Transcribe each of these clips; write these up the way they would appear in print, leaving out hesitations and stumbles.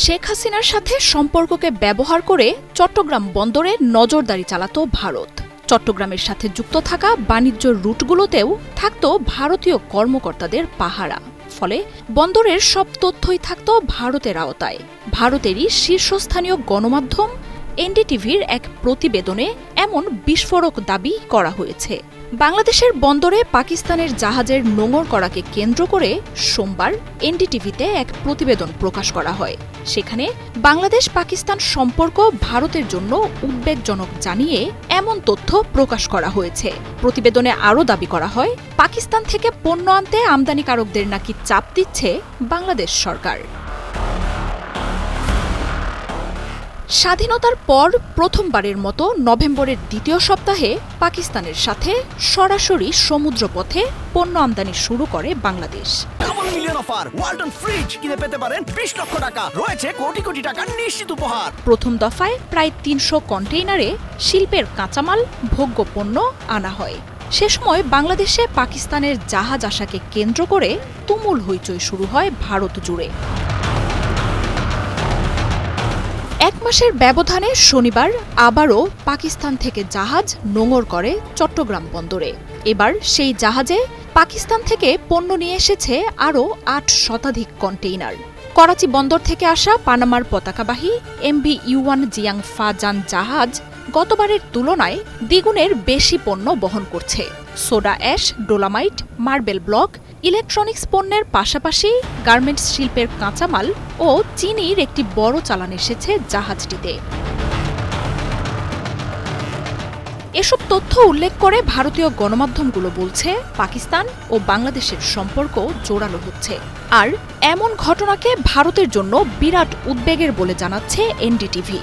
শেখ হাসিনার সাথে সম্পর্ককে ব্যবহার করে চট্টগ্রাম বন্দরে নজরদারি চালাত ভারত। চট্টগ্রামের সাথে যুক্ত থাকা বাণিজ্য রুটগুলোতেও থাকত ভারতীয় কর্মকর্তাদের পাহারা। ফলে বন্দরের সব তথ্যই থাকত ভারতের আওতায়। ভারতেরই শীর্ষস্থানীয় গণমাধ্যম এনডিটিভির এক প্রতিবেদনে এমন বিস্ফোরক দাবি করা হয়েছে। বাংলাদেশের বন্দরে পাকিস্তানের জাহাজের নোঙর করাকে কেন্দ্র করে সোমবার এনডিটিভিতে এক প্রতিবেদন প্রকাশ করা হয়। সেখানে বাংলাদেশ পাকিস্তান সম্পর্ক ভারতের জন্য উদ্বেগজনক জানিয়ে এমন তথ্য প্রকাশ করা হয়েছে। প্রতিবেদনে আরও দাবি করা হয়, পাকিস্তান থেকে পণ্য আনতে আমদানিকারকদের নাকি চাপ দিচ্ছে বাংলাদেশ সরকার। স্বাধীনতার পর প্রথমবারের মতো নভেম্বরের দ্বিতীয় সপ্তাহে পাকিস্তানের সাথে সরাসরি সমুদ্রপথে পণ্য আমদানি শুরু করে বাংলাদেশ। প্রথম দফায় প্রায় ৩০০ কন্টেইনারে শিল্পের কাঁচামাল, ভোগ্য পণ্য আনা হয়। সে সময় বাংলাদেশে পাকিস্তানের জাহাজ আসাকে কেন্দ্র করে তুমুল হইচই শুরু হয় ভারত জুড়ে। এক মাসের ব্যবধানে শনিবার আবারও পাকিস্তান থেকে জাহাজ নোঙর করে চট্টগ্রাম বন্দরে। এবার সেই জাহাজে পাকিস্তান থেকে পণ্য নিয়ে এসেছে আরও ৮ শতাধিক কন্টেইনার। করাচি বন্দর থেকে আসা পানামার পতাকাবাহী এমভি ইউয়ান জিয়াং ফা জান জাহাজ গতবারের তুলনায় দ্বিগুণের বেশি পণ্য বহন করছে। Soda ash, dolomite, marble block, electronics পণ্যের পাশাপাশি গার্মেন্টস শিল্পের কাঁচামাল ও চিনির একটি বড় চালান এসেছে জাহাজটিতে। এসব তথ্য উল্লেখ করে ভারতীয় গণমাধ্যমগুলো বলছে, পাকিস্তান ও বাংলাদেশের সম্পর্ক জোরালো হচ্ছে। আর এমন ঘটনাকে ভারতের জন্য বিরাট উদ্বেগের বলে জানাচ্ছে এনডিটিভি।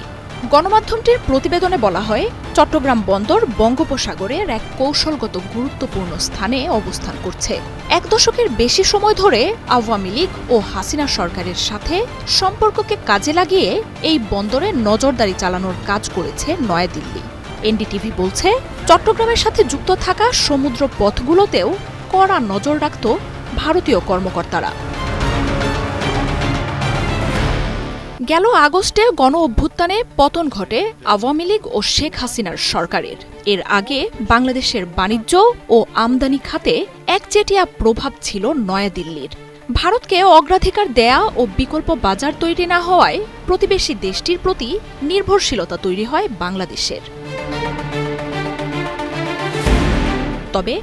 গণমাধ্যমটির প্রতিবেদনে বলা হয়, চট্টগ্রাম বন্দর বঙ্গোপসাগরের এক কৌশলগত গুরুত্বপূর্ণ স্থানে অবস্থান করছে। ১ দশকের বেশি সময় ধরে আওয়ামী লীগ ও হাসিনা সরকারের সাথে সম্পর্ককে কাজে লাগিয়ে এই বন্দরে নজরদারি চালানোর কাজ করেছে নয়াদিল্লি। এনডিটিভি বলছে, চট্টগ্রামের সাথে যুক্ত থাকা সমুদ্র পথগুলোতেও কড়া নজর রাখত ভারতীয় কর্মকর্তারা। গেল আগস্টে গণ অভ্যুত্থানে পতন ঘটে আওয়ামী লীগ ও শেখ হাসিনার সরকারের। এর আগে বাংলাদেশের বাণিজ্য ও আমদানি খাতে একচেটিয়া প্রভাব ছিল নয়াদিল্লির। ভারতকে অগ্রাধিকার দেয়া ও বিকল্প বাজার তৈরি না হওয়ায় প্রতিবেশী দেশটির প্রতি নির্ভরশীলতা তৈরি হয় বাংলাদেশের। তবে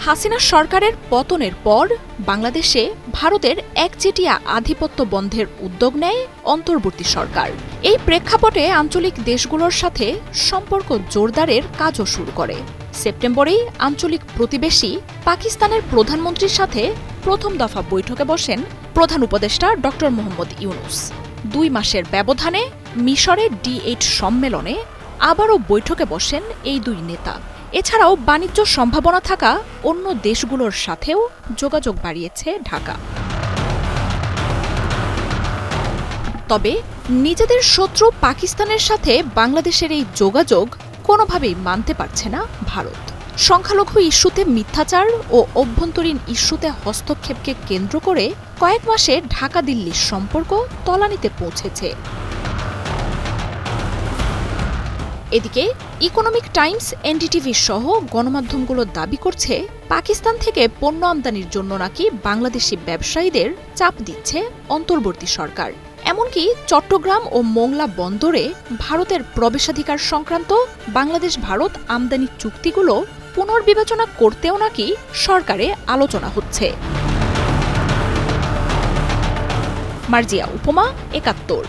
হাসিনা সরকারের পতনের পর বাংলাদেশে ভারতের একচেটিয়া আধিপত্য বন্ধের উদ্যোগ নেয় অন্তর্বর্তী সরকার। এই প্রেক্ষাপটে আঞ্চলিক দেশগুলোর সাথে সম্পর্ক জোরদারের কাজও শুরু করে। সেপ্টেম্বরেই আঞ্চলিক প্রতিবেশী পাকিস্তানের প্রধানমন্ত্রীর সাথে প্রথম দফা বৈঠকে বসেন প্রধান উপদেষ্টা ড মোহাম্মদ ইউনূস। ২ মাসের ব্যবধানে মিশরের D8 সম্মেলনে আবারও বৈঠকে বসেন এই দুই নেতা। এছাড়াও বাণিজ্য সম্ভাবনা থাকা অন্য দেশগুলোর সাথেও যোগাযোগ বাড়িয়েছে ঢাকা। তবে নিজেদের শত্রু পাকিস্তানের সাথে বাংলাদেশের এই যোগাযোগ কোনোভাবেই মানতে পারছে না ভারত। সংখ্যালঘু ইস্যুতে মিথ্যাচার ও অভ্যন্তরীণ ইস্যুতে হস্তক্ষেপকে কেন্দ্র করে কয়েক মাসে ঢাকা দিল্লির সম্পর্ক তলানিতে পৌঁছেছে। এদিকে ইকোনমিক টাইমস, এনডিটিভি সহ গণমাধ্যমগুলো দাবি করছে, পাকিস্তান থেকে পণ্য আমদানির জন্য নাকি বাংলাদেশি ব্যবসায়ীদের চাপ দিচ্ছে অন্তর্বর্তী সরকার। এমনকি চট্টগ্রাম ও মোংলা বন্দরে ভারতের প্রবেশাধিকার সংক্রান্ত বাংলাদেশ ভারত আমদানি চুক্তিগুলো পুনর্বিবেচনা করতেও নাকি সরকারে আলোচনা হচ্ছে। মার্জিয়া উপমা, ৭১।